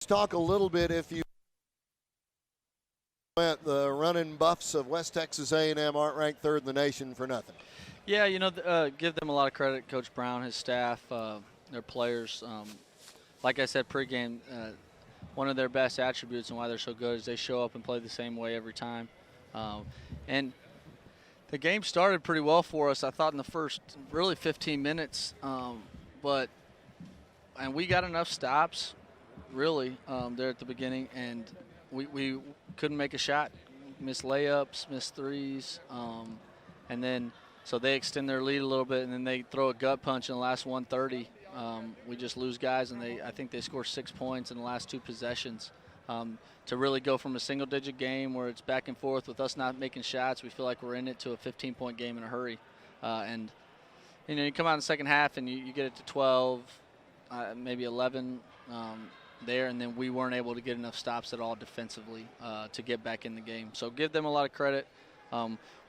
talk a little bit, if you went, the running Buffs of West Texas A&M aren't ranked third in the nation for nothing. Yeah, give them a lot of credit, Coach Brown, his staff, their players. Like I said pregame, one of their best attributes and why they're so good is they show up and play the same way every time. And the game started pretty well for us, I thought, in the first really 15 minutes. And we got enough stops, really, there at the beginning, and we couldn't make a shot. Missed layups, missed threes, and then so they extend their lead a little bit, and then they throw a gut punch in the last 130. We just lose guys, and I think they score 6 points in the last 2 possessions. To really go from a single-digit game where it's back and forth with us not making shots, we feel like we're in it, to a 15-point game in a hurry. And you come out in the second half and you get it to 12, maybe 11 there, and then we weren't able to get enough stops at all defensively to get back in the game. So give them a lot of credit.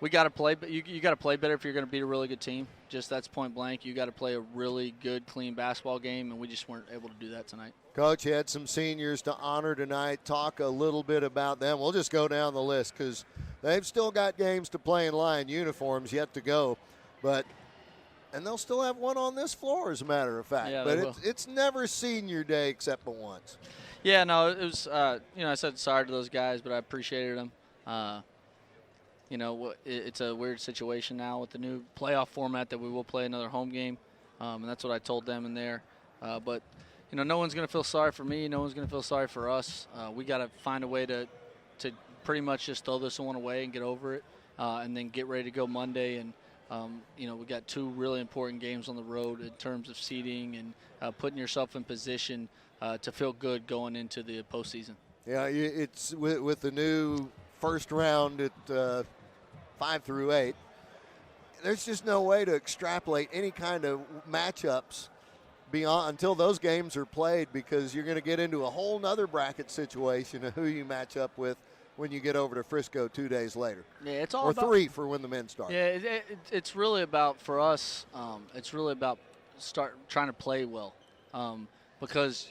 We got to play, but you got to play better if you're going to beat a really good team. Just that's point blank. You got to play a really good, clean basketball game, and we just weren't able to do that tonight. Coach, you had some seniors to honor tonight. Talk a little bit about them. We'll just go down the list because they've still got games to play in line, uniforms yet to go, and they'll still have one on this floor, as a matter of fact. Yeah, but it's never senior day except for once. Yeah, no, it was. I said sorry to those guys, but I appreciated them. It's a weird situation now with the new playoff format that we will play another home game, and that's what I told them in there. But no one's going to feel sorry for me. No one's going to feel sorry for us. We got to find a way to pretty much just throw this one away and get over it, and then get ready to go Monday. And we got 2 really important games on the road in terms of seeding and putting yourself in position to feel good going into the postseason. Yeah, it's with the new first round at 5 through 8. There's just no way to extrapolate any kind of matchups beyond until those games are played, because you're going to get into a whole nother bracket situation of who you match up with when you get over to Frisco 2 days later. Yeah, it's all or about 3 for when the men start. Yeah, it's really about, for us, it's really about trying to play well, because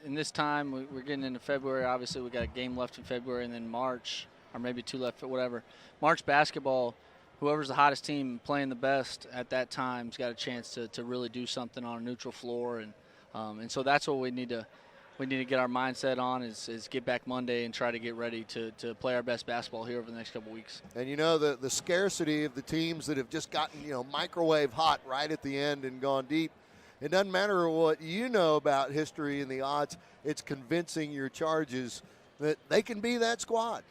in this time we're getting into February. Obviously, we got a game left in February, and then March, or maybe 2 left, whatever. March basketball, whoever's the hottest team playing the best at that time's got a chance to really do something on a neutral floor, and so that's what we need to get our mindset on is get back Monday and try to get ready to play our best basketball here over the next couple weeks. And the scarcity of the teams that have just gotten microwave hot right at the end and gone deep. It doesn't matter what you know about history and the odds. It's convincing your charges that they can be that squad.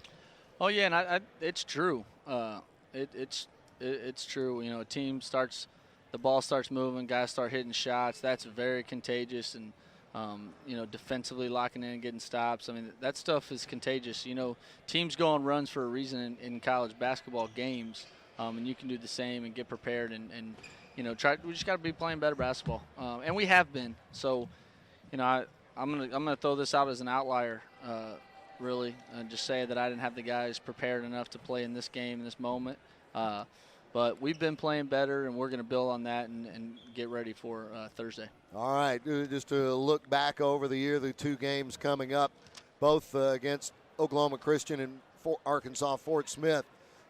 Oh yeah, and it's true. It's true. A team starts, the ball starts moving, guys start hitting shots. That's very contagious, and defensively locking in and getting stops. I mean, that stuff is contagious. Teams go on runs for a reason in college basketball games, and you can do the same and get prepared and try. We just got to be playing better basketball, and we have been. So, I'm gonna throw this out as an outlier, really, and just say that I didn't have the guys prepared enough to play in this game in this moment. But we've been playing better, and we're going to build on that and get ready for Thursday. All right, just to look back over the year, the 2 games coming up, both against Oklahoma Christian and Arkansas Fort Smith.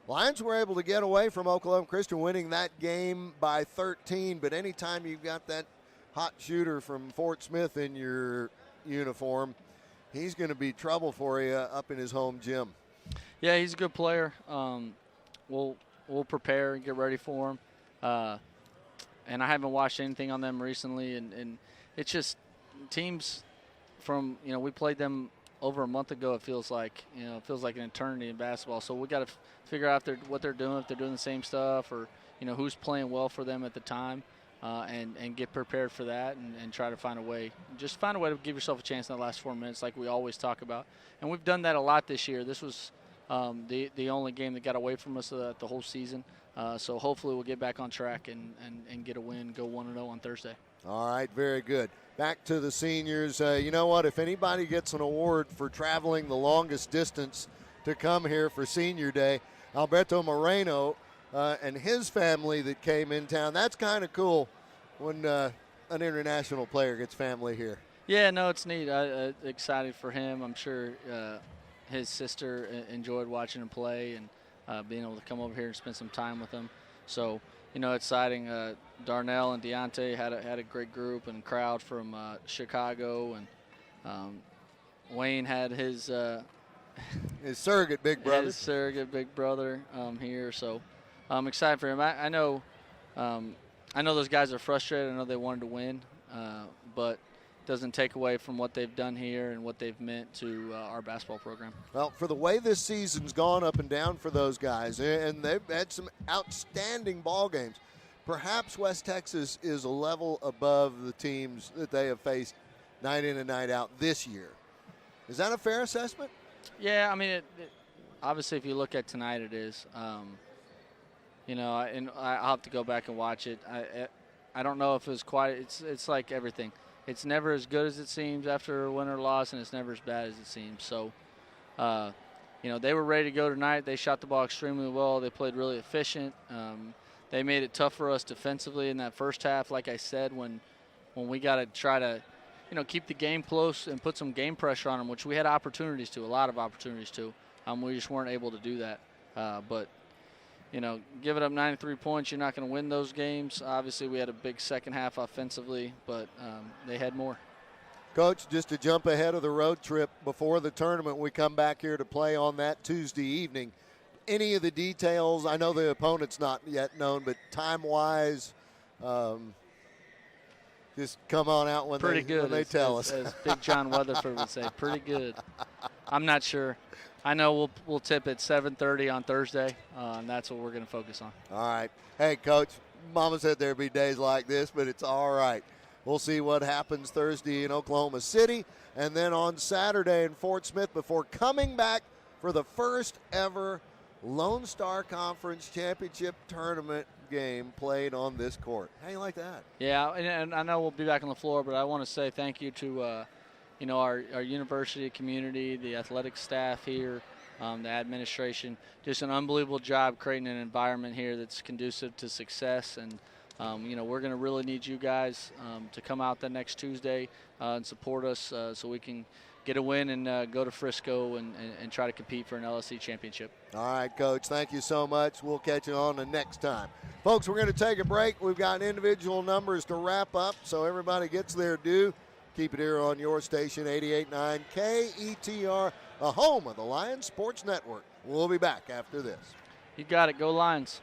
Lions were able to get away from Oklahoma Christian, winning that game by 13, but anytime you've got that hot shooter from Fort Smith in your uniform, he's going to be trouble for you up in his home gym. Yeah, he's a good player. We'll prepare and get ready for him. And I haven't watched anything on them recently, and it's just teams from, we played them over a month ago. It feels like an eternity in basketball. So we got to figure out what they're doing, if they're doing the same stuff, or who's playing well for them at the time, and get prepared for that and try to find a way. Just find a way to give yourself a chance in the last 4 minutes, like we always talk about. And we've done that a lot this year. This was the only game that got away from us the whole season. So hopefully we'll get back on track and get a win, go 1-0 on Thursday. All right, very good. Back to the seniors. You know what? If anybody gets an award for traveling the longest distance to come here for Senior Day, Alberto Moreno and his family that came in town. That's kind of cool when an international player gets family here. Yeah, no, it's neat. Excited for him. I'm sure his sister enjoyed watching him play and being able to come over here and spend some time with him. So, exciting. Darnell and Deontay had a great group and crowd from Chicago, and Wayne had his surrogate big brother. His surrogate big brother here. So I'm excited for him. I know those guys are frustrated. I know they wanted to win, but it doesn't take away from what they've done here and what they've meant to our basketball program. Well, for the way this season's gone up and down for those guys, and they've had some outstanding ball games, perhaps West Texas is a level above the teams that they have faced night in and night out this year. Is that a fair assessment? Yeah, I mean, obviously, if you look at tonight, it is. And I'll have to go back and watch it. I don't know if it was quite. It's like everything. It's never as good as it seems after a win or loss, and it's never as bad as it seems. So, they were ready to go tonight. They shot the ball extremely well. They played really efficient. They made it tough for us defensively in that first half. Like I said, when we got to try to, keep the game close and put some game pressure on them, which we had opportunities to, a lot of opportunities to. We just weren't able to do that. But giving up 93 points, you're not going to win those games. Obviously, we had a big second half offensively, but they had more. Coach, just to jump ahead of the road trip before the tournament, we come back here to play on that Tuesday evening. Any of the details, I know the opponent's not yet known, but time-wise, just come on out when they tell us. As Big John Weatherford would say, pretty good. I'm not sure. I know we'll tip at 7:30 on Thursday, and that's what we're going to focus on. All right. Hey, Coach, Mama said there'd be days like this, but it's all right. We'll see what happens Thursday in Oklahoma City and then on Saturday in Fort Smith before coming back for the first ever Lone Star Conference Championship Tournament game played on this court. How do you like that? Yeah, and I know we'll be back on the floor, but I want to say thank you to our university community, the athletic staff here, the administration. Just an unbelievable job creating an environment here that's conducive to success. And, we're going to really need you guys to come out the next Tuesday and support us so we can get a win and go to Frisco and try to compete for an LSC championship. All right, Coach. Thank you so much. We'll catch you on the next time. Folks, we're going to take a break. We've got individual numbers to wrap up, so everybody gets their due. Keep it here on your station, 88.9 KETR, the home of the Lions Sports Network. We'll be back after this. You got it. Go Lions.